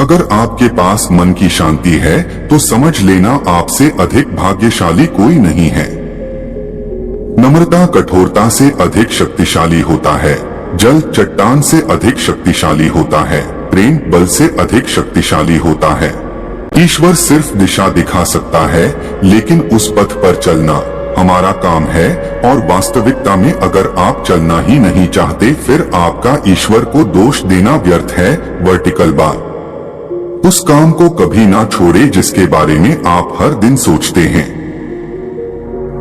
अगर आपके पास मन की शांति है तो समझ लेना आपसे अधिक भाग्यशाली कोई नहीं है। नम्रता कठोरता से अधिक शक्तिशाली होता है। जल चट्टान से अधिक शक्तिशाली होता है। प्रेम बल से अधिक शक्तिशाली होता है। ईश्वर सिर्फ दिशा दिखा सकता है, लेकिन उस पथ पर चलना हमारा काम है। और वास्तविकता में अगर आप चलना ही नहीं चाहते, फिर आपका ईश्वर को दोष देना व्यर्थ है। वर्टिकल बार उस काम को कभी ना छोड़े जिसके बारे में आप हर दिन सोचते हैं।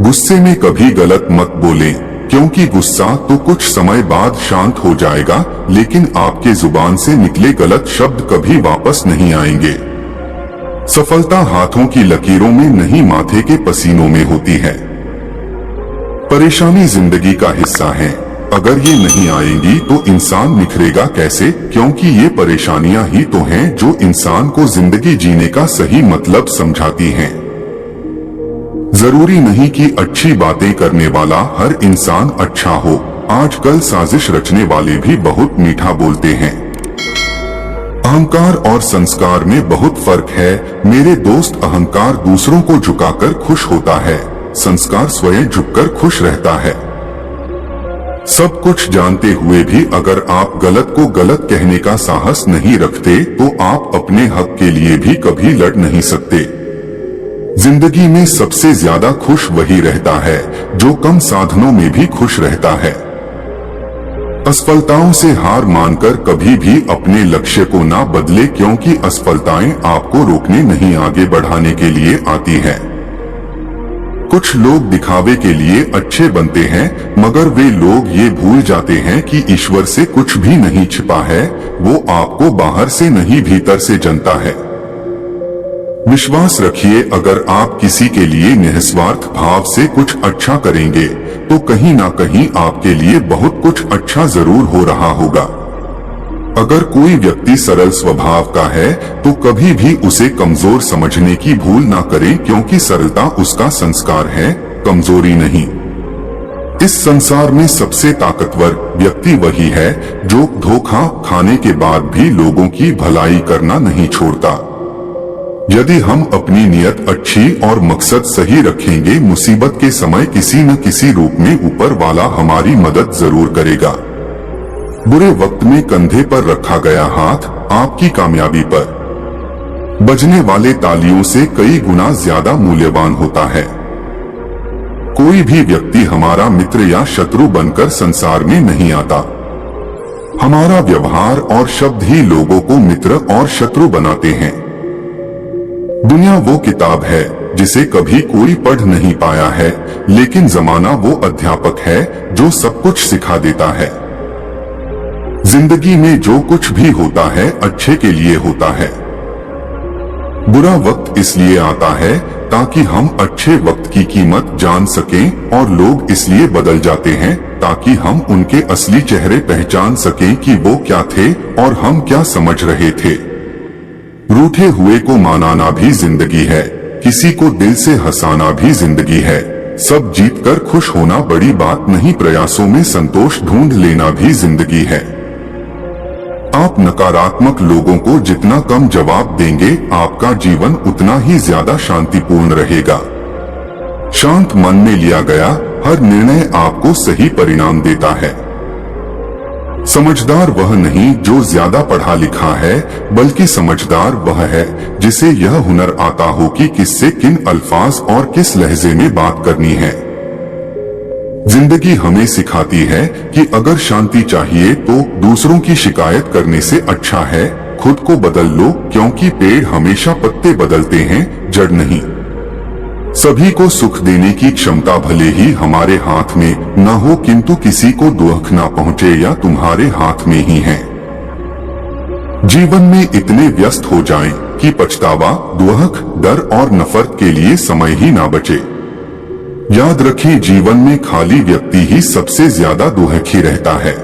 गुस्से में कभी गलत मत बोलें, क्योंकि गुस्सा तो कुछ समय बाद शांत हो जाएगा, लेकिन आपके जुबान से निकले गलत शब्द कभी वापस नहीं आएंगे। सफलता हाथों की लकीरों में नहीं, माथे के पसीनों में होती है। परेशानी जिंदगी का हिस्सा है। अगर ये नहीं आएंगी तो इंसान निखरेगा कैसे? क्योंकि ये परेशानियां ही तो हैं जो इंसान को जिंदगी जीने का सही मतलब समझाती हैं। जरूरी नहीं कि अच्छी बातें करने वाला हर इंसान अच्छा हो। आजकल साजिश रचने वाले भी बहुत मीठा बोलते हैं। अहंकार और संस्कार में बहुत फर्क है मेरे दोस्त। अहंकार दूसरों को झुकाकर खुश होता है, संस्कार स्वयं झुककर खुश रहता है। सब कुछ जानते हुए भी अगर आप गलत को गलत कहने का साहस नहीं रखते तो आप अपने हक के लिए भी कभी लड़ नहीं सकते। जिंदगी में सबसे ज्यादा खुश वही रहता है जो कम साधनों में भी खुश रहता है। असफलताओं से हार मानकर कभी भी अपने लक्ष्य को ना बदले, क्योंकि असफलताएं आपको रोकने नहीं आगे बढ़ाने के लिए आती है। कुछ लोग दिखावे के लिए अच्छे बनते हैं, मगर वे लोग ये भूल जाते हैं कि ईश्वर से कुछ भी नहीं छिपा है। वो आपको बाहर से नहीं भीतर से जानता है। विश्वास रखिए, अगर आप किसी के लिए निस्वार्थ भाव से कुछ अच्छा करेंगे तो कहीं ना कहीं आपके लिए बहुत कुछ अच्छा जरूर हो रहा होगा। अगर कोई व्यक्ति सरल स्वभाव का है तो कभी भी उसे कमजोर समझने की भूल ना करें, क्योंकि सरलता उसका संस्कार है, कमजोरी नहीं। इस संसार में सबसे ताकतवर व्यक्ति वही है जो धोखा खाने के बाद भी लोगों की भलाई करना नहीं छोड़ता। यदि हम अपनी नियत अच्छी और मकसद सही रखेंगे, मुसीबत के समय किसी न किसी रूप में ऊपर वाला हमारी मदद जरूर करेगा। बुरे वक्त में कंधे पर रखा गया हाथ आपकी कामयाबी पर बजने वाले तालियों से कई गुना ज्यादा मूल्यवान होता है। कोई भी व्यक्ति हमारा मित्र या शत्रु बनकर संसार में नहीं आता। हमारा व्यवहार और शब्द ही लोगों को मित्र और शत्रु बनाते हैं। दुनिया वो किताब है जिसे कभी कोई पढ़ नहीं पाया है, लेकिन जमाना वो अध्यापक है जो सब कुछ सिखा देता है। जिंदगी में जो कुछ भी होता है अच्छे के लिए होता है। बुरा वक्त इसलिए आता है ताकि हम अच्छे वक्त की कीमत जान सकें, और लोग इसलिए बदल जाते हैं ताकि हम उनके असली चेहरे पहचान सकें कि वो क्या थे और हम क्या समझ रहे थे। रूठे हुए को मनाना भी जिंदगी है, किसी को दिल से हंसाना भी जिंदगी है। सब जीतकर खुश होना बड़ी बात नहीं, प्रयासों में संतोष ढूंढ लेना भी जिंदगी है। आप नकारात्मक लोगों को जितना कम जवाब देंगे, आपका जीवन उतना ही ज्यादा शांतिपूर्ण रहेगा। शांत मन में लिया गया हर निर्णय आपको सही परिणाम देता है। समझदार वह नहीं जो ज्यादा पढ़ा लिखा है, बल्कि समझदार वह है जिसे यह हुनर आता हो कि किससे किन अल्फाज और किस लहजे में बात करनी है। जिंदगी हमें सिखाती है कि अगर शांति चाहिए तो दूसरों की शिकायत करने से अच्छा है खुद को बदल लो, क्योंकि पेड़ हमेशा पत्ते बदलते हैं, जड़ नहीं। सभी को सुख देने की क्षमता भले ही हमारे हाथ में न हो, किंतु किसी को दुख न पहुंचे या तुम्हारे हाथ में ही है। जीवन में इतने व्यस्त हो जाएं कि पछतावा, दुख, डर और नफरत के लिए समय ही ना बचे। याद रखें, जीवन में खाली व्यक्ति ही सबसे ज्यादा दुखी रहता है।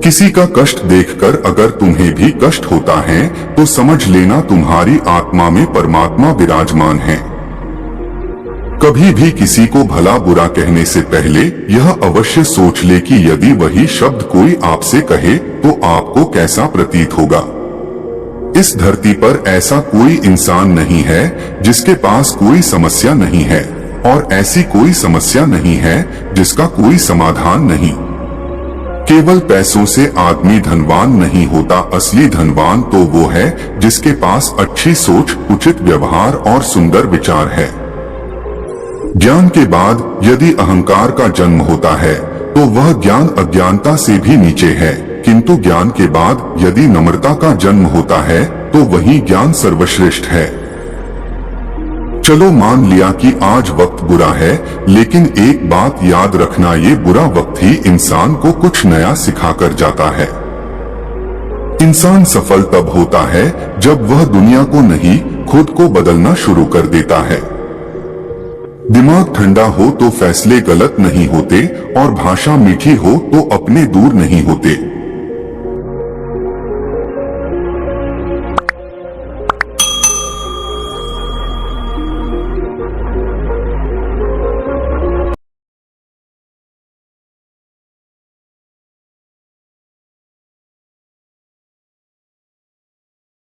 किसी का कष्ट देखकर अगर तुम्हें भी कष्ट होता है तो समझ लेना तुम्हारी आत्मा में परमात्मा विराजमान है। कभी भी किसी को भला बुरा कहने से पहले यह अवश्य सोच ले कि यदि वही शब्द कोई आपसे कहे तो आपको कैसा प्रतीत होगा। इस धरती पर ऐसा कोई इंसान नहीं है जिसके पास कोई समस्या नहीं है, और ऐसी कोई समस्या नहीं है जिसका कोई समाधान नहीं। केवल पैसों से आदमी धनवान नहीं होता, असली धनवान तो वो है जिसके पास अच्छी सोच, उचित व्यवहार और सुंदर विचार है। ज्ञान के बाद यदि अहंकार का जन्म होता है तो वह ज्ञान अज्ञानता से भी नीचे है, किंतु ज्ञान के बाद यदि नम्रता का जन्म होता है तो वही ज्ञान सर्वश्रेष्ठ है। चलो मान लिया कि आज वक्त बुरा है, लेकिन एक बात याद रखना, ये बुरा वक्त ही इंसान को कुछ नया सिखाकर जाता है। इंसान सफल तब होता है जब वह दुनिया को नहीं, खुद को बदलना शुरू कर देता है। दिमाग ठंडा हो तो फैसले गलत नहीं होते, और भाषा मीठी हो तो अपने दूर नहीं होते।